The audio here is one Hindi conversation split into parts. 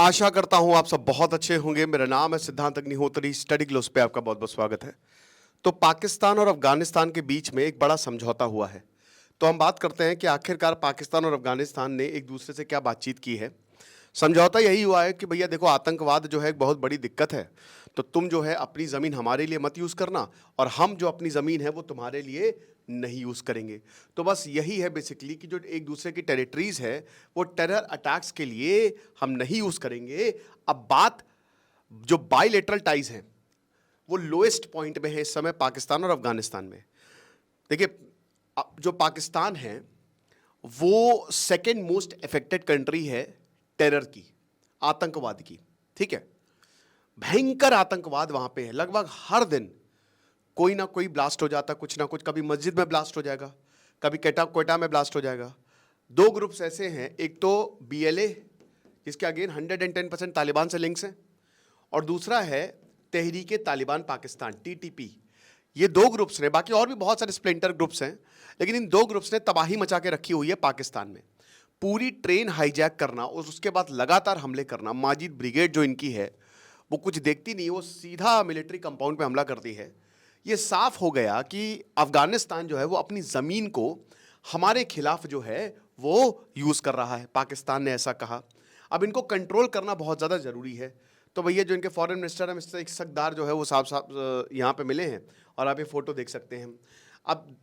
आशा करता हूं आप सब बहुत अच्छे होंगे। मेरा नाम है सिद्धांत अग्निहोत्री। स्टडी ग्लोस पे आपका बहुत बहुत स्वागत है। तो पाकिस्तान और अफगानिस्तान के बीच में एक बड़ा समझौता हुआ है। तो हम बात करते हैं कि आखिरकार पाकिस्तान और अफगानिस्तान ने एक दूसरे से क्या बातचीत की है। समझौता यही हुआ है कि भैया देखो, आतंकवाद जो है एक बहुत बड़ी दिक्कत है, तो तुम जो है अपनी ज़मीन हमारे लिए मत यूज़ करना, और हम जो अपनी ज़मीन है वो तुम्हारे लिए नहीं यूज़ करेंगे। तो बस यही है बेसिकली कि जो एक दूसरे की टेरिटरीज़ है वो टेरर अटैक्स के लिए हम नहीं यूज़ करेंगे। अब बात जो बायलैटरल टाइज हैं वो लोएस्ट पॉइंट में है इस समय पाकिस्तान और अफगानिस्तान में। देखिए, जो पाकिस्तान है वो सेकेंड मोस्ट अफेक्टेड कंट्री है टेरर की, आतंकवाद की। ठीक है, भयंकर आतंकवाद वहां पे है। लगभग हर दिन कोई ना कोई ब्लास्ट हो जाता, कुछ ना कुछ। कभी मस्जिद में ब्लास्ट हो जाएगा, कभी कोयटा में ब्लास्ट हो जाएगा। दो ग्रुप्स ऐसे हैं, एक तो बीएलए जिसके अगेन 110% तालिबान से लिंक्स हैं, और दूसरा है तहरीके तालिबान पाकिस्तान, टीटीपी। ये दो ग्रुप्स ने, बाकी और भी बहुत सारे स्प्लिंटर ग्रुप्स हैं, लेकिन इन दो ग्रुप्स ने तबाही मचा के रखी हुई है पाकिस्तान में। पूरी ट्रेन हाईजैक करना और उसके बाद लगातार हमले करना। माजिद ब्रिगेड जो इनकी है वो कुछ देखती नहीं, वो सीधा मिलिट्री कंपाउंड पे हमला करती है। ये साफ हो गया कि अफगानिस्तान जो है वो अपनी ज़मीन को हमारे खिलाफ जो है वो यूज़ कर रहा है। पाकिस्तान ने ऐसा कहा। अब इनको कंट्रोल करना बहुत ज़्यादा ज़रूरी है। तो भैया जो इनके फॉरेन मिनिस्टर हैं मिस्टर इस्सकदार जो है वो साफ साफ यहाँ पे मिले हैं, और आप ये फ़ोटो देख सकते हैं। अब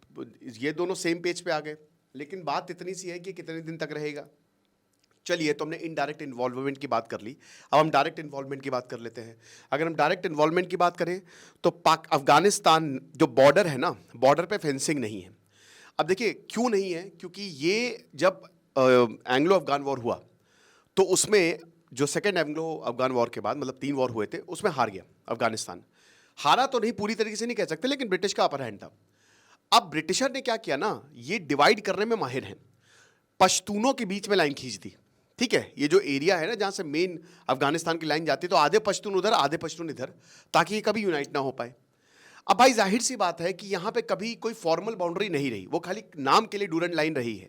ये दोनों सेम पेज पे आ गए, लेकिन बात इतनी सी है कि कितने दिन तक रहेगा। चलिए, तो हमने इनडायरेक्ट इन्वॉल्वमेंट की बात कर ली, अब हम डायरेक्ट इन्वॉल्वमेंट की बात कर लेते हैं। अगर हम डायरेक्ट इन्वॉल्वमेंट की बात करें तो अफगानिस्तान जो बॉर्डर है ना, बॉर्डर पे फेंसिंग नहीं है। अब देखिए क्यों नहीं है, क्योंकि ये जब एंग्लो अफगान वॉर हुआ तो उसमें जो सेकेंड एंग्लो अफगान वॉर के बाद, मतलब 3 वॉर हुए थे, उसमें हार गया अफगानिस्तान। हारा तो नहीं, पूरी तरीके से नहीं कह सकते, लेकिन ब्रिटिश का अपर हैंड था। अब ब्रिटिशर ने क्या किया ना, ये डिवाइड करने में माहिर हैं। पश्तूनों के बीच में लाइन खींच दी। ठीक है, ये जो एरिया है ना जहां से मेन अफगानिस्तान की लाइन जाती है, तो आधे पश्तून उधर आधे पश्तून इधर, ताकि ये कभी यूनाइट ना हो पाए। अब भाई जाहिर सी बात है कि यहां पे कभी कोई फॉर्मल बाउंड्री नहीं रही, वो खाली नाम के लिए डूरन लाइन रही है।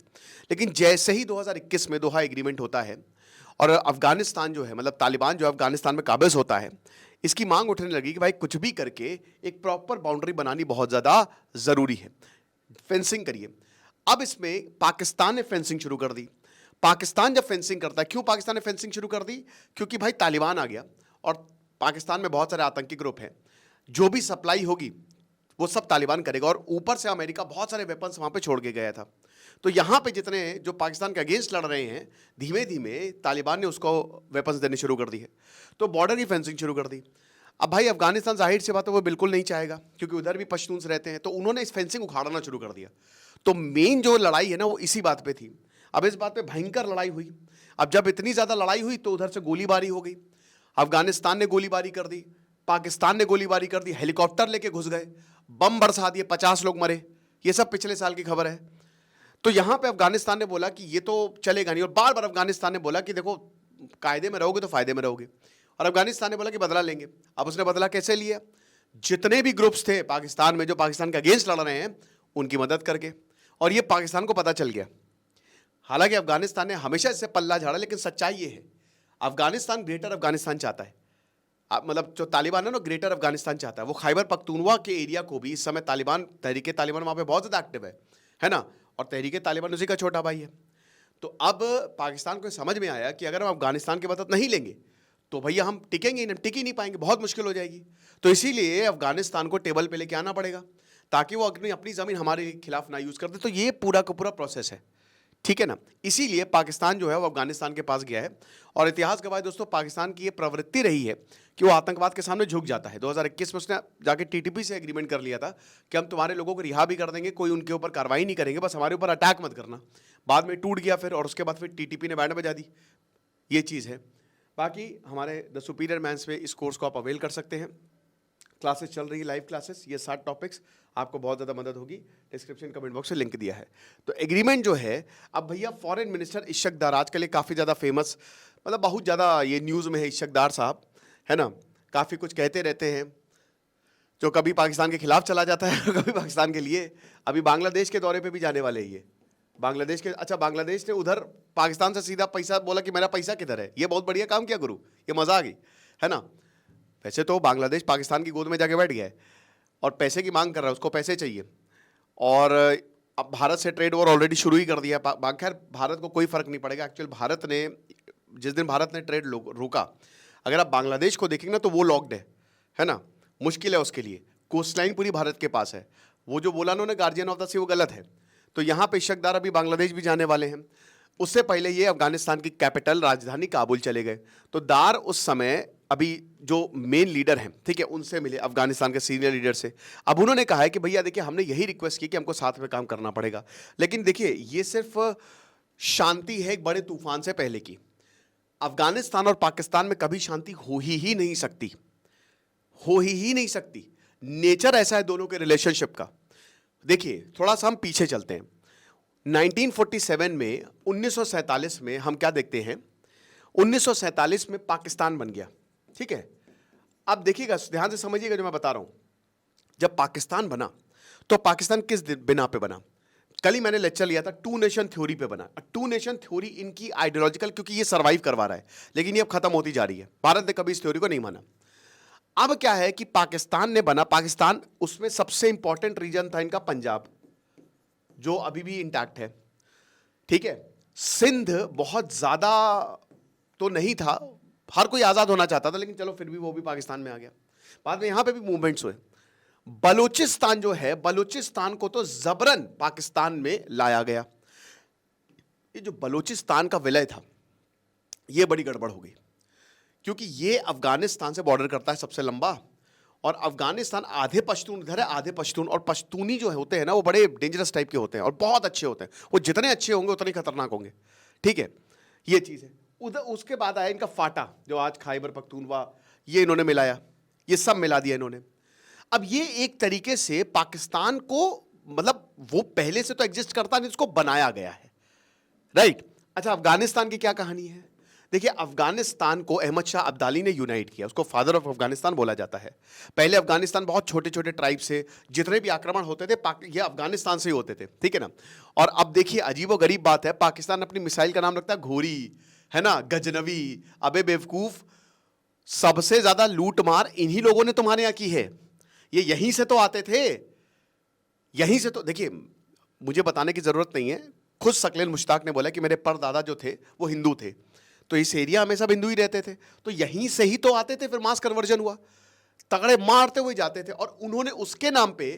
लेकिन जैसे ही 2021 में दोहा एग्रीमेंट होता है और अफगानिस्तान जो है, मतलब तालिबान जो अफगानिस्तान में काबिज होता है, इसकी मांग उठने लगी कि भाई कुछ भी करके एक प्रॉपर बाउंड्री बनानी बहुत ज़्यादा ज़रूरी है, फेंसिंग करिए। अब इसमें पाकिस्तान ने फेंसिंग शुरू कर दी। पाकिस्तान जब फेंसिंग करता है, क्यों पाकिस्तान ने फेंसिंग शुरू कर दी? क्योंकि भाई तालिबान आ गया और पाकिस्तान में बहुत सारे आतंकी ग्रुप हैं, जो भी सप्लाई होगी वो सब तालिबान करेगा, और ऊपर से अमेरिका बहुत सारे वेपन्स वहां पे छोड़ के गया था। तो यहां पे जितने जो पाकिस्तान के अगेंस्ट लड़ रहे हैं, धीमे धीमे तालिबान ने उसको वेपन्स देने शुरू कर दिए, तो बॉर्डर की फेंसिंग शुरू कर दी। अब भाई अफगानिस्तान जाहिर सी बात है वो बिल्कुल नहीं चाहेगा, क्योंकि उधर भी पश्तून्स रहते हैं, तो उन्होंने इस फेंसिंग उखाड़ना शुरू कर दिया। तो मेन जो लड़ाई है ना वो इसी बात पे थी। अब इस बात पे भयंकर लड़ाई हुई। अब जब इतनी ज्यादा लड़ाई हुई तो उधर से गोलीबारी हो गई। अफगानिस्तान ने गोलीबारी कर दी, पाकिस्तान ने गोलीबारी कर दी, हेलीकॉप्टर लेके घुस गए, बम बरसा दिए, 50 लोग मरे। ये सब पिछले साल की खबर है। तो यहां पे अफगानिस्तान ने बोला कि ये तो चलेगा नहीं, और बार बार अफगानिस्तान ने बोला कि देखो कायदे में रहोगे तो फायदे में रहोगे, और अफगानिस्तान ने बोला कि बदला लेंगे। अब उसने बदला कैसे लिया? जितने भी ग्रुप्स थे पाकिस्तान में जो पाकिस्तान के अगेंस्ट लड़ रहे हैं उनकी मदद करके, और ये पाकिस्तान को पता चल गया। हालांकि अफगानिस्तान ने हमेशा इससे पल्ला झाड़ा, लेकिन सच्चाई ये है अफगानिस्तान ग्रेटर अफगानिस्तान चाहता है। मतलब जो तालिबान है ना, ग्रेटर अफगानिस्तान चाहता है। वो खैबर पख्तूनवा के एरिया को भी इस समय तालिबान, तहरीके तालिबान वहाँ पे बहुत ज़्यादा एक्टिव है ना, और तहरीके तालिबान उसी का छोटा भाई है। तो अब पाकिस्तान को समझ में आया कि अगर हम अफगानिस्तान की मदद नहीं लेंगे तो भैया हम टिकेंगे नहीं, टिक ही नहीं पाएंगे, बहुत मुश्किल हो जाएगी। तो इसीलिए अफगानिस्तान को टेबल पे लेके आना पड़ेगा, ताकि वो अपनी ज़मीन हमारे खिलाफ ना यूज़ कर दे। तो ये पूरा का पूरा प्रोसेस है, ठीक है ना। इसीलिए पाकिस्तान जो है वो अफगानिस्तान के पास गया है, और इतिहास गवाह दोस्तों, पाकिस्तान की ये प्रवृत्ति रही है कि वो आतंकवाद के सामने झुक जाता है। 2021 में उसने जाके टीटीपी से एग्रीमेंट कर लिया था कि हम तुम्हारे लोगों को रिहा भी कर देंगे, कोई उनके ऊपर कार्रवाई नहीं करेंगे, बस हमारे ऊपर अटैक मत करना। बाद में टूट गया फिर, और उसके बाद फिर टीटीपी ने बैंड बजा दी। ये चीज़ है। बाकी हमारे द सुपीरियर मैंस पे इस कोर्स को आप अवेल कर सकते हैं। क्लासेस चल रही है, लाइव क्लासेस, ये 7 टॉपिक्स, आपको बहुत ज़्यादा मदद होगी। डिस्क्रिप्शन कमेंट बॉक्स में लिंक दिया है। तो एग्रीमेंट जो है, अब भैया फॉरेन मिनिस्टर इश्शकदार आजकल काफ़ी ज़्यादा फेमस, मतलब बहुत ज़्यादा ये न्यूज़ में है इश्शकदार साहब, है ना, काफ़ी कुछ कहते रहते हैं, जो कभी पाकिस्तान के खिलाफ चला जाता है कभी पाकिस्तान के लिए। अभी बांग्लादेश के दौरे पे भी जाने वाले हैं ये, बांग्लादेश के, अच्छा बांग्लादेश ने उधर पाकिस्तान से सीधा पैसा बोला कि मेरा पैसा किधर है, ये बहुत बढ़िया काम किया गुरु, ये मजा आ गई, है ना। वैसे तो बांग्लादेश पाकिस्तान की गोद में जाके बैठ गया है और पैसे की मांग कर रहा है, उसको पैसे चाहिए, और अब भारत से ट्रेड वॉर ऑलरेडी शुरू ही कर दिया। खैर भारत को कोई फर्क नहीं पड़ेगा, एक्चुअल भारत ने जिस दिन भारत ने ट्रेड रोका, अगर आप बांग्लादेश को देखेंगे ना तो वो लॉक्ड है ना, मुश्किल है उसके लिए, कोस्ट लाइन पूरी भारत के पास है। वो जो बोला उन्होंने गार्जियन ऑफ द सी वो गलत है। तो यहाँ पे शकदार अभी बांग्लादेश भी जाने वाले हैं। उससे पहले ये अफगानिस्तान की कैपिटल राजधानी काबुल चले गए। तो दार उस समय अभी जो मेन लीडर हैं, ठीक है, उनसे मिले, अफगानिस्तान के सीनियर लीडर से। अब उन्होंने कहा है कि भैया देखिए हमने यही रिक्वेस्ट की कि हमको साथ में काम करना पड़ेगा, लेकिन देखिए ये सिर्फ शांति है एक बड़े तूफान से पहले की। अफगानिस्तान और पाकिस्तान में कभी शांति हो ही नहीं सकती, हो ही नहीं सकती। नेचर ऐसा है दोनों के रिलेशनशिप का। देखिए थोड़ा सा हम पीछे चलते हैं, 1947 में, 1947 में हम क्या देखते हैं, 1947 में पाकिस्तान बन गया, ठीक है। अब देखिएगा, ध्यान से समझिएगा जो मैं बता रहा हूं। जब पाकिस्तान बना तो पाकिस्तान किस बिना पे बना? कल ही मैंने लेक्चर लिया था, टू नेशन थ्योरी पे बना। टू नेशन थ्योरी इनकी आइडियोलॉजिकल, क्योंकि ये सर्वाइव करवा रहा है, लेकिन ये अब खत्म होती जा रही है। भारत ने कभी इस थ्योरी को नहीं माना। अब क्या है कि पाकिस्तान ने बना, पाकिस्तान उसमें सबसे इंपॉर्टेंट रीजन था इनका पंजाब, जो अभी भी इंटैक्ट है, ठीक है। सिंध बहुत ज्यादा तो नहीं था, हर कोई आजाद होना चाहता था, लेकिन चलो फिर भी वो भी पाकिस्तान में आ गया। बाद में यहां पे भी मूवमेंट्स हुए। बलूचिस्तान जो है, बलूचिस्तान को तो जबरन पाकिस्तान में लाया गया। ये जो बलूचिस्तान का विलय था, ये बड़ी गड़बड़ हो गई, क्योंकि ये अफगानिस्तान से बॉर्डर करता है सबसे लंबा, और अफगानिस्तान आधे पश्तून इधर है, आधे पश्तून, और पश्तूनी जो होते हैं ना वो बड़े डेंजरस टाइप के होते हैं और बहुत अच्छे होते हैं। वो जितने अच्छे होंगे उतने खतरनाक होंगे, ठीक है, ये चीज़ है। उधर उसके बाद आया इनका फाटा, जो आज खैबर पख्तूनख्वा, ये इन्होंने मिलाया, ये सब मिला दिया इन्होंने। अब ये एक तरीके से पाकिस्तान को, मतलब वो पहले से तो एग्जिस्ट करता नहीं, इसको बनाया गया है, राइट। अच्छा, अफगानिस्तान की क्या कहानी है? देखिए, अफगानिस्तान को अहमद शाह अब्दाली ने यूनाइट किया, उसको फादर ऑफ अफगानिस्तान बोला जाता है। पहले अफगानिस्तान बहुत छोटे छोटे ट्राइब से, जितने भी आक्रमण होते थे ये अफगानिस्तान से ही होते थे, ठीक है ना। और अब देखिए अजीबो गरीब बात है, पाकिस्तान अपनी मिसाइल का नाम रखता है घोरी, है ना, गजनवी। अबे बेवकूफ, सबसे ज्यादा लूट मार इन्हीं लोगों ने तुम्हारे यहां की है, ये यहीं से तो आते थे, यहीं से तो। देखिए मुझे बताने की जरूरत नहीं है, खुद सकलेन मुश्ताक ने बोला कि मेरे परदादा जो थे वो हिंदू थे, तो इस एरिया में सब हिंदू ही रहते थे, तो यहीं से ही तो आते थे। फिर मास कन्वर्जन हुआ, तगड़े मारते हुए जाते थे, और उन्होंने उसके नाम पे,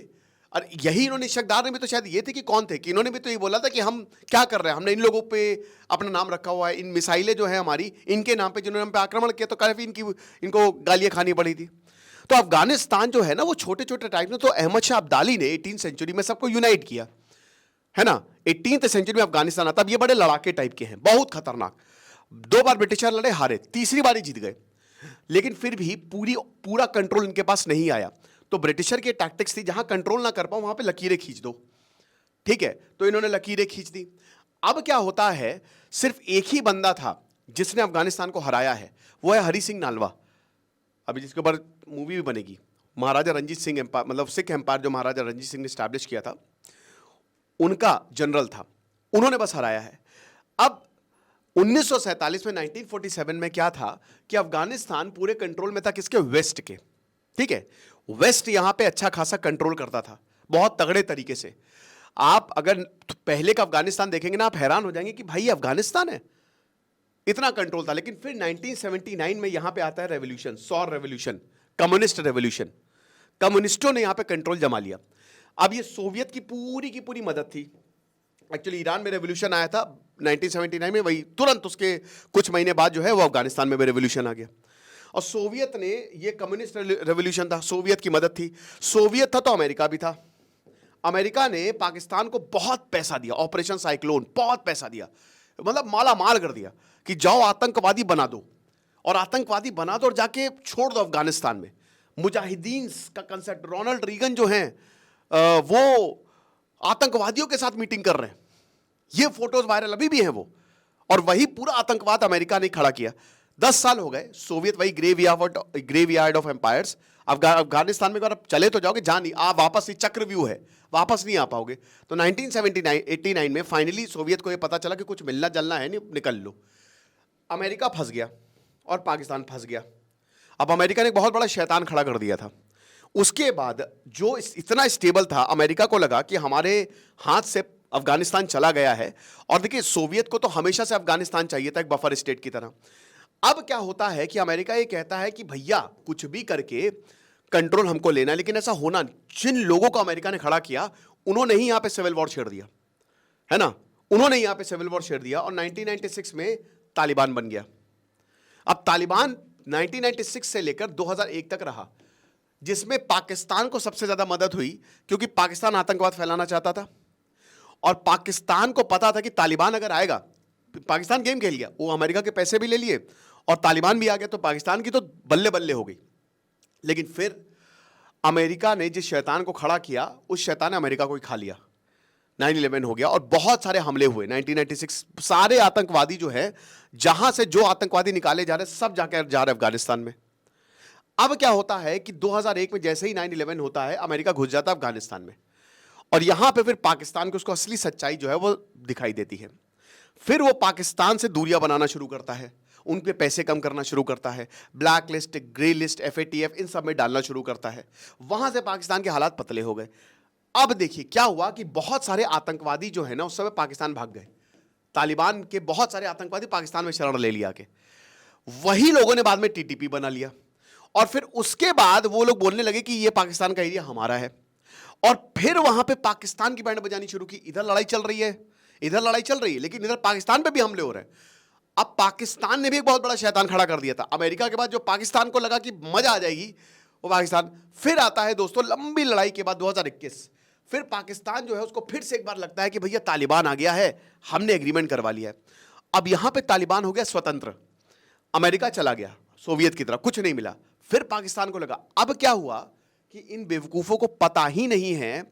और यही इन्होंने, शकदार ने भी तो शायद ये थे कि कौन थे, कि इन्होंने भी तो ये बोला था कि हम क्या कर रहे हैं, हमने इन लोगों पे अपना नाम रखा हुआ है, इन मिसाइलें जो है हमारी इनके नाम पे, जिन्होंने हम पे आक्रमण किया, तो काफी इनको गालियां खानी पड़ी थी। तो अफगानिस्तान जो है ना वो छोटे छोटे टाइप में, तो अहमद शाह अब्दाली ने 18th सेंचुरी में सबको यूनाइट किया, है ना। 18th सेंचुरी में अफगानिस्तान आता, अब ये बड़े लड़ाके टाइप के हैं, बहुत खतरनाक। 2 बार ब्रिटिशर लड़े, हारे, तीसरी बार ही जीत गए, लेकिन फिर भी पूरा कंट्रोल इनके पास नहीं आया। तो ब्रिटिशर की टैक्टिक्स थी, जहां कंट्रोल ना कर पाओ वहां पे लकीरें खींच दो, ठीक है। तो इन्होंने लकीरें खींच दी। अब क्या होता है, सिर्फ एक ही बंदा था जिसने अफगानिस्तान को हराया है, वो है हरि सिंह नालवा, अभी जिसके ऊपर मूवी भी बनेगी, महाराजा रंजीत सिंह एम्पायर, मतलब सिख एम्पायर जो महाराजा रंजीत सिंह ने स्टैब्लिश किया था, उनका जनरल था, उन्होंने बस हराया है। अब 1947 में, 1947 में क्या था कि अफगानिस्तान पूरे कंट्रोल में था किसके? वेस्ट के, ठीक है। वेस्ट यहां पे अच्छा खासा कंट्रोल करता था, बहुत तगड़े तरीके से। आप अगर पहले का अफगानिस्तान देखेंगे ना, आप हैरान हो जाएंगे कि भाई अफगानिस्तान है, इतना कंट्रोल था। लेकिन फिर 1979 में यहां पे आता है रेवोल्यूशन, सौर रेवोल्यूशन, कम्युनिस्ट रेवोल्यूशन, कम्युनिस्टों ने यहां पे कंट्रोल जमा लिया। अब ये सोवियत की पूरी मदद थी। एक्चुअली ईरान में रेवोल्यूशन आया था 1979 में, वही तुरंत उसके कुछ महीने बाद जो है वो अफगानिस्तान में भी रेवोल्यूशन आ गया। और सोवियत ने, ये कम्युनिस्ट रेवोल्यूशन था, सोवियत की मदद थी। सोवियत था तो अमेरिका भी था। अमेरिका ने पाकिस्तान को बहुत पैसा दिया, ऑपरेशन साइक्लोन, बहुत पैसा दिया, मतलब माला माल कर दिया कि जाओ आतंकवादी बना दो, और आतंकवादी बना दो और जाके छोड़ दो अफगानिस्तान में। मुजाहिदीन का कंसेप्ट, रोनाल्ड रीगन जो हैं वो आतंकवादियों के साथ मीटिंग कर रहे हैं, ये फोटोज वायरल अभी भी हैं वो, और वही पूरा आतंकवाद अमेरिका ने खड़ा किया। 10 साल हो गए, सोवियत वही ग्रेवयार्ड ऑफ एम्पायर्स। अफगानिस्तान में अगर आप चले तो जाओगे, जा नहीं, आप वापस ही चक्रव्यूह है, वापस नहीं आ पाओगे। तो 1989 में फाइनली सोवियत को यह पता चला कि कुछ मिलना जलना है नहीं, निकल लो। अमेरिका फंस गया और पाकिस्तान फंस गया। अब अमेरिका ने एक बहुत बड़ा शैतान खड़ा कर दिया था। उसके बाद जो इतना स्टेबल था, अमेरिका को लगा कि हमारे हाथ से अफगानिस्तान चला गया है। और देखिए, सोवियत को तो हमेशा से अफगानिस्तान चाहिए था एक बफर स्टेट की तरह। अब क्या होता है कि अमेरिका ये कहता है कि भैया कुछ भी करके कंट्रोल हमको लेना है, लेकिन ऐसा होना, जिन लोगों को अमेरिका ने खड़ा किया उन्होंने ही यहां पे सिविल वॉर छेड़ दिया, है ना, उन्होंने यहां पे सिविल वॉर छेड़ दिया और 1996 में तालिबान बन गया। अब तालिबान 1996 से लेकर 2001 तक रहा, जिसमें पाकिस्तान को सबसे ज्यादा मदद हुई, क्योंकि पाकिस्तान आतंकवाद फैलाना चाहता था और पाकिस्तान को पता था कि तालिबान अगर आएगा, पाकिस्तान गेम खेल गया, वो अमेरिका के पैसे भी ले लिए और तालिबान भी आ गया, तो पाकिस्तान की तो बल्ले बल्ले हो गई। लेकिन फिर अमेरिका ने जिस शैतान को खड़ा किया, उस शैतान ने अमेरिका को ही खा लिया। 9/11 हो गया और बहुत सारे हमले हुए 1996। सारे आतंकवादी जो है, जहां से जो आतंकवादी निकाले जा रहे, सब जाकर जा रहे अफगानिस्तान में। अब क्या होता है कि 2001 में जैसे ही 9/11 होता है, अमेरिका घुस जाता है अफगानिस्तान में और यहां पे फिर पाकिस्तान को उसको असली सच्चाई जो है वो दिखाई देती है। फिर वो पाकिस्तान से दूरियां बनाना शुरू करता है, उन पे पैसे कम करना शुरू करता है, black list, grey list, FATF इन सब में डालना शुरू करता है। वहां से पाकिस्तान के हालात पतले हो गए। अब देखिए क्या हुआ कि बहुत सारे आतंकवादी जो है ना, उस समय पाकिस्तान भाग गए। तालिबान के बहुत सारे आतंकवादी पाकिस्तान में शरण ले लिया के, वही लोगों ने बाद में TTP बना लिया और फिर उसके बाद वो लोग बोलने लगे कि ये पाकिस्तान का एरिया हमारा है और फिर वहां पे पाकिस्तान की बैंड बजानी शुरू की। इधर लड़ाई चल रही है, इधर लड़ाई चल रही है, लेकिन इधर पाकिस्तान पे भी हमले हो रहे हैं। अब पाकिस्तान ने भी एक बहुत बड़ा शैतान खड़ा कर दिया था। अमेरिका के बाद जो पाकिस्तान को लगा कि मजा आ जाएगी, वो पाकिस्तान फिर आता है दोस्तों, लंबी लड़ाई के बाद 2021। फिर पाकिस्तान जो है उसको फिर से एक बार लगता है कि भैया तालिबान आ गया है, हमने एग्रीमेंट करवा लिया है। अब यहां पे तालिबान हो गया स्वतंत्र, अमेरिका चला गया सोवियत की तरह, कुछ नहीं मिला। फिर पाकिस्तान को लगा, अब क्या हुआ कि इन बेवकूफों को पता ही नहीं है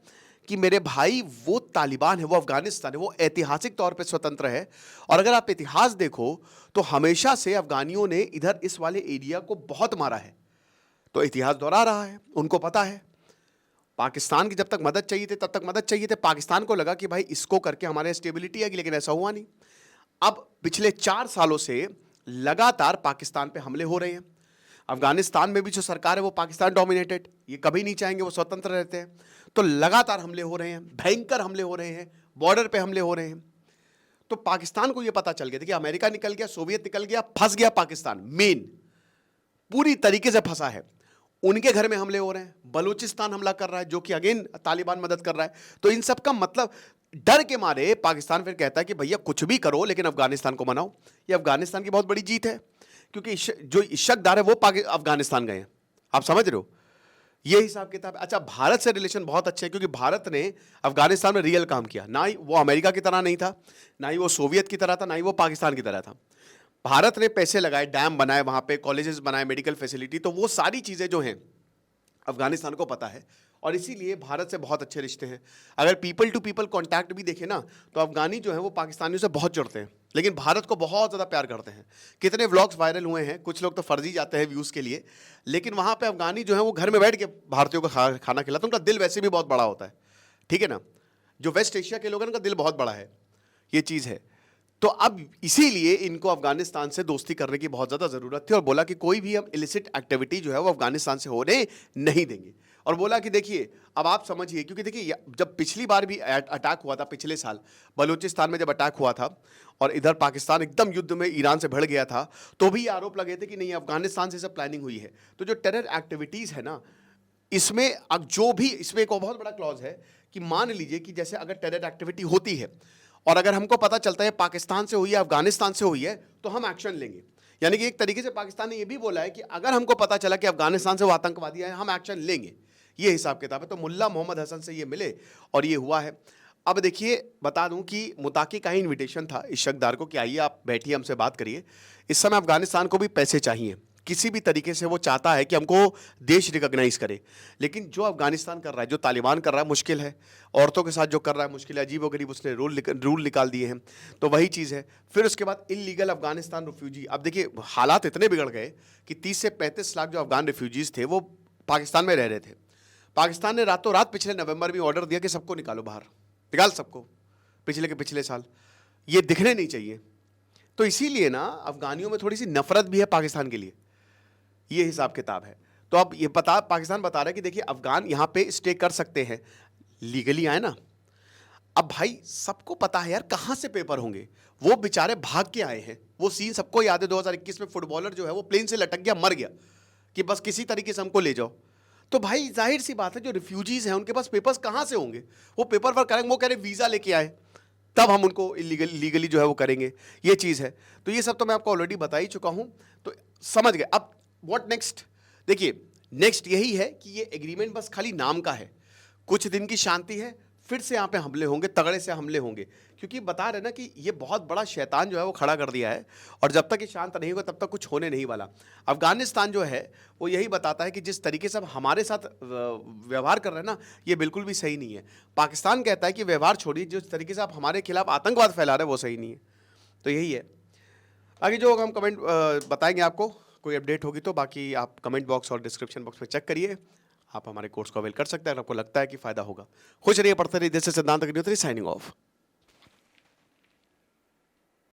कि मेरे भाई वो तालिबान है, वो अफगानिस्तान है, वो ऐतिहासिक तौर पे स्वतंत्र है। और अगर आप इतिहास देखो तो हमेशा से अफगानियों ने इधर इस वाले एरिया को बहुत मारा है, तो इतिहास दोहरा रहा है, उनको पता है। पाकिस्तान की जब तक मदद चाहिए थी तब तक मदद चाहिए थे, पाकिस्तान को लगा कि भाई इसको करके हमारे स्टेबिलिटी आएगी, लेकिन ऐसा हुआ नहीं। अब पिछले 4 सालों से लगातार पाकिस्तान पे हमले हो रहे हैं। अफगानिस्तान में भी जो सरकार है वो पाकिस्तान डोमिनेटेड, ये कभी नहीं चाहेंगे वो स्वतंत्र रहते हैं, तो लगातार हमले हो रहे हैं, भयंकर हमले हो रहे हैं, बॉर्डर पे हमले हो रहे हैं। तो पाकिस्तान को ये पता चल गया था कि अमेरिका निकल गया, सोवियत निकल गया, फंस गया पाकिस्तान, मेन पूरी तरीके से फंसा है। उनके घर में हमले हो रहे हैं, बलूचिस्तान हमला कर रहा है, जो कि अगेन तालिबान मदद कर रहा है। तो इन सब का मतलब, डर के मारे पाकिस्तान फिर कहता है कि भैया कुछ भी करो लेकिन अफगानिस्तान को मनाओ। ये अफगानिस्तान की बहुत बड़ी जीत है, क्योंकि जो इशकदार है वो अफगानिस्तान गए हैं, आप समझ रहे हो, ये हिसाब किताब। अच्छा, भारत से रिलेशन बहुत अच्छे हैं, क्योंकि भारत ने अफगानिस्तान में रियल काम किया, ना ही वो अमेरिका की तरह नहीं था, ना ही वो सोवियत की तरह था, ना ही वो पाकिस्तान की तरह था। भारत ने पैसे लगाए, डैम बनाए, वहां पे कॉलेजेस बनाए, मेडिकल फैसिलिटी, तो वो सारी चीजें जो हैं अफगानिस्तान को पता है और इसीलिए भारत से बहुत अच्छे रिश्ते हैं। अगर पीपल टू पीपल कांटेक्ट भी देखें ना, तो अफगानी जो है वो पाकिस्तानियों से बहुत जुड़ते हैं, लेकिन भारत को बहुत ज़्यादा प्यार करते हैं। कितने व्लॉग्स वायरल हुए हैं, कुछ लोग तो फर्जी जाते हैं व्यूज़ के लिए, लेकिन वहाँ पे अफगानी जो है वो घर में बैठ के भारतीयों को खाना खिलाते हैं। उनका दिल वैसे भी बहुत बड़ा होता है, ठीक है ना। जो वेस्ट एशिया के लोग हैं उनका दिल बहुत बड़ा है, ये चीज़ है। तो अब इसीलिए इनको अफगानिस्तान से दोस्ती करने की बहुत ज़्यादा ज़रूरत थी और बोला कि कोई भी हम इलिसिट एक्टिविटी जो है वो अफगानिस्तान से होने नहीं देंगे। और बोला कि देखिए अब आप समझिए, क्योंकि देखिए जब पिछली बार भी अटैक हुआ था, पिछले साल बलूचिस्तान में जब अटैक हुआ था और इधर पाकिस्तान एकदम युद्ध में ईरान से भिड़ गया था, तो भी आरोप लगे थे कि नहीं अफगानिस्तान से सब प्लानिंग हुई है। तो जो टेरर एक्टिविटीज़ है ना, इसमें अब जो भी, इसमें एक बहुत बड़ा क्लॉज है कि मान लीजिए कि जैसे अगर टेरर एक्टिविटी होती है और अगर हमको पता चलता है पाकिस्तान से हुई है, अफगानिस्तान से हुई है, तो हम एक्शन लेंगे। यानी कि एक तरीके से पाकिस्तान ने यह भी बोला है कि अगर हमको पता चला कि अफगानिस्तान से वो आतंकवादी आए, हम एक्शन लेंगे। ये हिसाब किताब है। तो मुल्ला मोहम्मद हसन से ये मिले और ये हुआ है। अब देखिए बता दूं कि मुताकी का ही इन्विटेशन था इशकदार को कि आइए आप बैठिए, हमसे बात करिए। इस समय अफगानिस्तान को भी पैसे चाहिए, किसी भी तरीके से वो चाहता है कि हमको देश रिकॉग्नाइज करे। लेकिन जो अफगानिस्तान कर रहा है, जो तालिबान कर रहा है, मुश्किल है। औरतों के साथ जो कर रहा है मुश्किल है, अजीबोगरीब उसने रूल निकाल दिए हैं। तो वही चीज़ है। फिर उसके बाद इलीगल अफगानिस्तान रिफ्यूजी। अब देखिए हालात इतने बिगड़ गए कि 30 से 35 लाख जो अफगान रिफ्यूजीज थे वो पाकिस्तान में रह रहे थे। पाकिस्तान ने रातों रात पिछले नवंबर में ऑर्डर दिया कि सबको निकालो बाहर, निकाल सबको, पिछले के पिछले साल। ये दिखने नहीं चाहिए। तो इसीलिए ना अफगानियों में थोड़ी सी नफरत भी है पाकिस्तान के लिए, ये हिसाब किताब है। तो अब ये पाकिस्तान बता रहा है कि देखिए अफगान यहां पे स्टे कर सकते हैं, लीगली आए ना। अब भाई सबको पता है यार कहां से पेपर होंगे, वो बेचारे भाग के आए हैं। वो सीन सबको याद है, 2021 में फुटबॉलर जो है वो प्लेन से लटक गया, मर गया, कि बस किसी तरीके से हमको ले जाओ। तो भाई जाहिर सी बात है जो रिफ्यूजीज हैं उनके पास पेपर्स कहां से होंगे, वो पेपर वर्क करेंगे। वो कह रहे वीजा लेके आए तब हम उनको लीगली जो है वो करेंगे, ये चीज़ है। तो ये सब तो मैं आपको ऑलरेडी बता ही चुका हूं, तो समझ गए। अब व्हाट नेक्स्ट, देखिए नेक्स्ट यही है कि ये एग्रीमेंट बस खाली नाम का है। कुछ दिन की शांति है, फिर से यहाँ पे हमले होंगे, तगड़े से हमले होंगे, क्योंकि बता रहे ना कि ये बहुत बड़ा शैतान जो है वो खड़ा कर दिया है। और जब तक ये शांत नहीं होगा तब तक कुछ होने नहीं वाला। अफगानिस्तान जो है वो यही बताता है कि जिस तरीके से अब हमारे साथ व्यवहार कर रहे हैं ना, ये बिल्कुल भी सही नहीं है। पाकिस्तान कहता है कि व्यवहार छोड़िए, जिस तरीके से आप हमारे खिलाफ आतंकवाद फैला रहे हैं वो सही नहीं है। तो यही है। आगे जो होगा हम कमेंट बताएंगे आपको, कोई अपडेट होगी तो। बाकी आप कमेंट बॉक्स और डिस्क्रिप्शन बॉक्स में चेक करिए। आप हमारे कोर्स को अवेल कर सकते हैं अगर आपको लगता है कि फ़ायदा होगा। खुश रहिए, पढ़ते रहिए। दिस इज सिद्धांत अग्निहोत्री साइनिंग ऑफ।